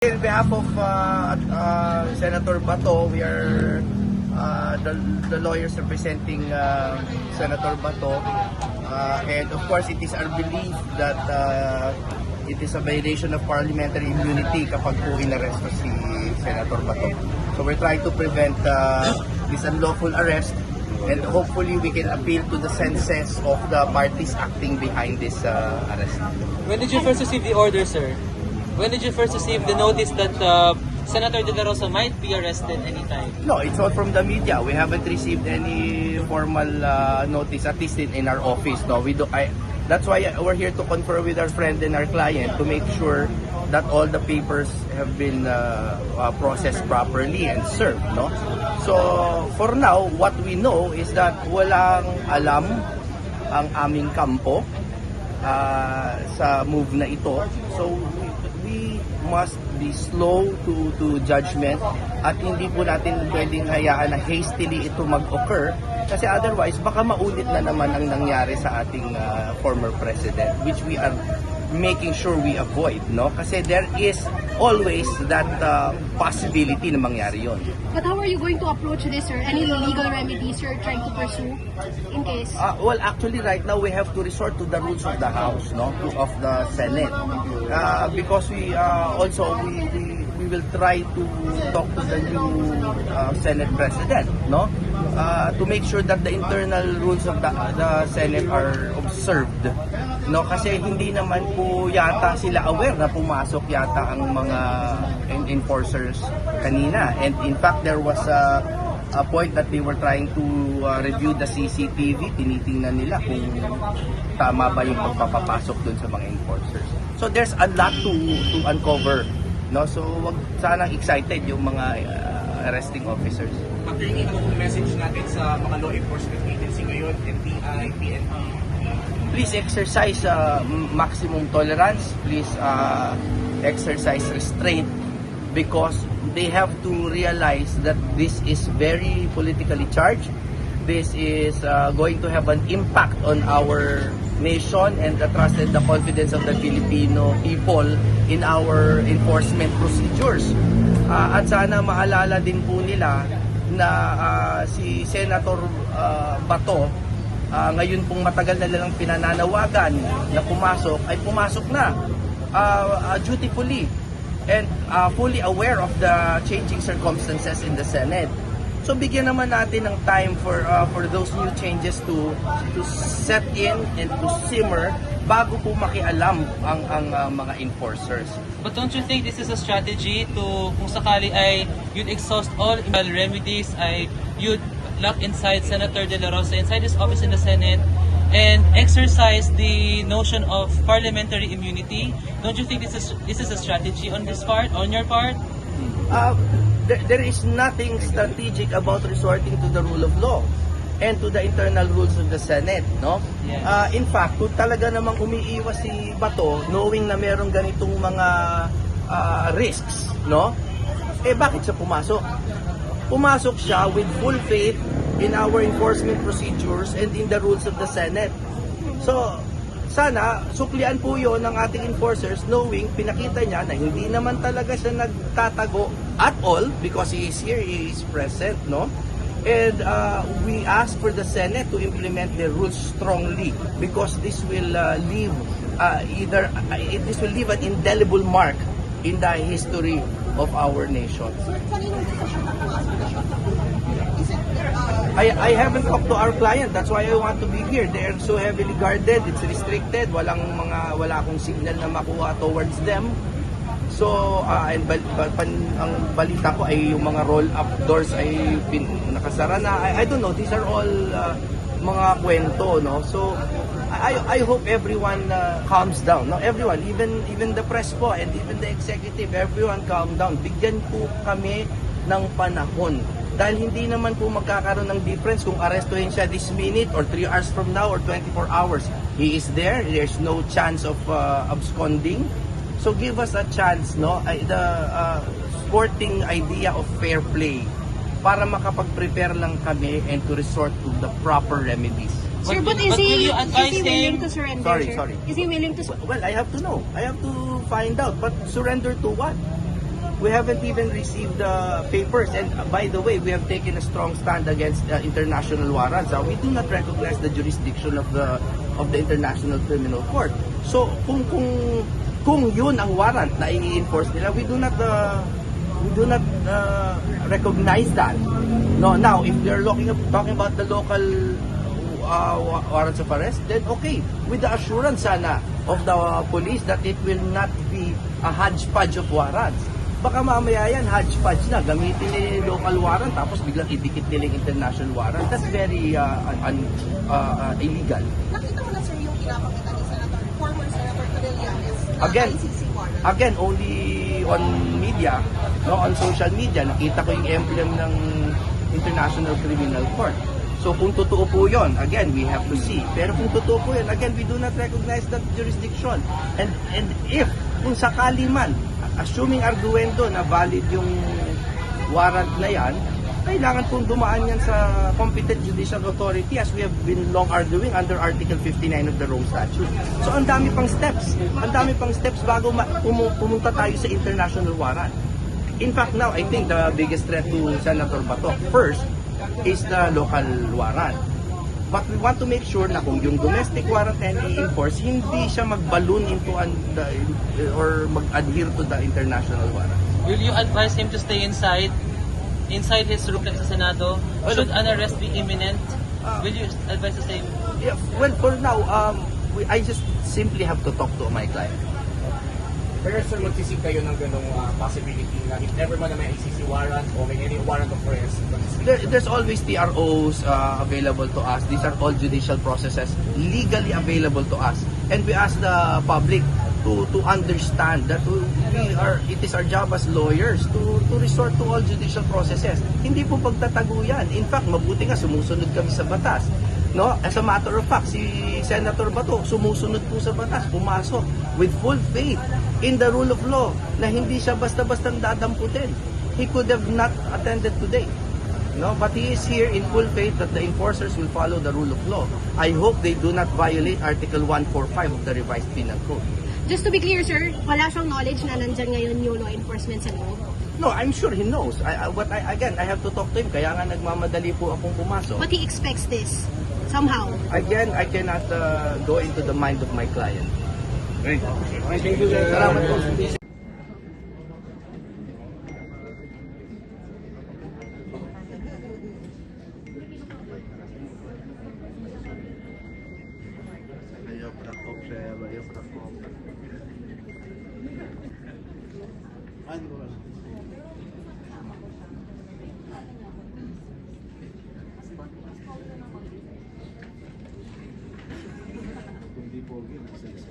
On behalf of Senator Bato, we are the lawyers representing Senator Bato, and of course it is our belief that it is a violation of parliamentary immunity kapag po inaresto si Senator Bato. So we're trying to prevent this unlawful arrest, and hopefully we can appeal to the senses of the parties acting behind this arrest. When did you first receive the order, sir? When did you first receive the notice that Senator De La Rosa might be arrested anytime? No, it's all from the media. We haven't received any formal notice, at least in our office. No, we do. That's why we're here to confer with our friend and our client to make sure that all the papers have been processed properly and served. No, so for now, what we know is that walang alam ang aming kampo sa move na ito. So we must be slow to judgment at hindi po natin pwedeng hayaan na hastily ito mag-occur, kasi otherwise baka maulit na naman ang nangyari sa ating former president, which we are making sure we avoid, no? Kasi there is always that possibility na mangyari yon. But how are you going to approach this, sir? Any legal remedies you're trying to pursue in case? Well, actually, right now we have to resort to the rules of the House, no, of the Senate, because we will try to talk to the new Senate President, no, to make sure that the internal rules of the Senate are observed. No, kasi hindi naman po yata sila aware na pumasok yata ang mga enforcers kanina. And in fact, there was a point that they were trying to review the CCTV. Tinitingnan nila kung tama ba yung pagpapapasok dun sa mga enforcers. So there's a lot to uncover. No, so wag sanang excited yung mga arresting officers. Attorney, ano pong message natin sa mga law enforcement agency ngayon, NBI, PNP? Please exercise maximum tolerance. Please exercise restraint, because they have to realize that this is very politically charged. This is going to have an impact on our nation and the trust and the confidence of the Filipino people in our enforcement procedures. At sana maalala din po nila na si Senator Bato, ngayon pong matagal na nilang pinananawagan na pumasok, ay pumasok na dutifully and fully aware of the changing circumstances in the Senate. So bigyan naman natin ng time for those new changes to set in and to simmer bago po makialam ang mga enforcers. But don't you think this is a strategy to, kung sakali ay you'd exhaust all legal remedies, ay you'd lock inside Senator De La Rosa inside his office in the Senate and exercise the notion of parliamentary immunity? Don't you think this is a strategy on your part? There is nothing strategic about resorting to the rule of law and to the internal rules of the Senate, no? Yes. In fact, kung talaga namang umiiwas si Bato knowing na merong ganitong mga risks, no? Bakit siya pumasok? Pumasok siya with full faith in our enforcement procedures and in the rules of the Senate. So, sana suklian po yon ng ating enforcers, knowing pinakita niya na hindi naman talaga siya nagtatago at all, because he is here, he is present, no? And we ask for the Senate to implement the rules strongly, because this will leave this will leave an indelible mark in the history of our nation. I haven't talked to our client. That's why I want to be here. They're so heavily guarded. It's restricted. Wala akong signal na makuha towards them. So, and ang balita ko ay yung mga roll-up doors ay nakasara na. I don't know. These are all mga kwento, no? So, I hope everyone calms down. No, everyone, even the press po and even the executive, everyone calm down. Bigyan po kami ng panahon. Dahil hindi naman po magkakaroon ng difference kung arestuhin siya this minute or 3 hours from now or 24 hours. He is there. There's no chance of absconding. So give us a chance, no? The sporting idea of fair play para makapag-prepare lang kami and to resort to the proper remedies. Sir, but is he willing him? to surrender, Sorry. Is he willing to Well, I have to know. I have to find out. But surrender to what? We haven't even received the papers. And by the way, we have taken a strong stand against international warrants. We do not recognize the jurisdiction of the International Criminal Court. So kung yun ang warrant na i-enforce nila, we do not recognize that. No, now if they're talking about the local warrants of arrest, then okay, with the assurance sana of the police that it will not be a hodgepodge of warrants. Baka mamaya yan, hodgepodge na, gamitin nila yung local warrant tapos biglang idikit nila yung international warrant. That's very illegal. Nakita mo na sir yung pinapakita ni former Senator Trillanes na Again, ICC warrant. Again, only on media, no, on social media, nakita ko yung emblem ng International Criminal Court. So kung totoo po yun, again, we have to see. Pero kung totoo po yun, again, we do not recognize that jurisdiction. And if, kung sakali man, assuming arguendo na valid yung warrant na yan, kailangan pong dumaan yan sa competent judicial authority as we have been long arguing under Article 59 of the Rome Statute. So ang dami pang steps. Ang dami pang steps bago pumunta tayo sa international warrant. In fact, now, I think the biggest threat to Senator Bato, first, is the local warrant. But we want to make sure na kung yung domestic warrant na i-enforce, hindi siya mag-balloon into or mag-adhere to the international warrant. Will you advise him to stay inside his room sa Senado? Should an arrest be imminent? Will you advise the same? Yeah, well, for now, I just simply have to talk to my client. Pero sir, magsisig kayo ng ganong possibility na if ever man na may ICC warrant o may any warrant of arrest, There's always TROs available to us. These are all judicial processes legally available to us. And we ask the public to understand that it is our job as lawyers to resort to all judicial processes. Hindi po pagtatago yan. In fact, mabuti nga sumusunod kami sa batas. No? As a matter of fact, si Senator Bato sumusunod po sa batas, pumasok with full faith in the rule of law na hindi siya basta-bastang dadamputin. He could have not attended today. No, but he is here in full faith that the enforcers will follow the rule of law. I hope they do not violate Article 145 of the revised penal code. Just to be clear, sir, wala siyang knowledge na nandyan ngayon yung law enforcement sa loob. No, I'm sure he knows. Again, I have to talk to him. Kaya nga nagmamadali po akong pumasok. But he expects this somehow. Again, I cannot go into the mind of my client. Thank you, sir. Salamat po. Kung di pogi, nasa isa.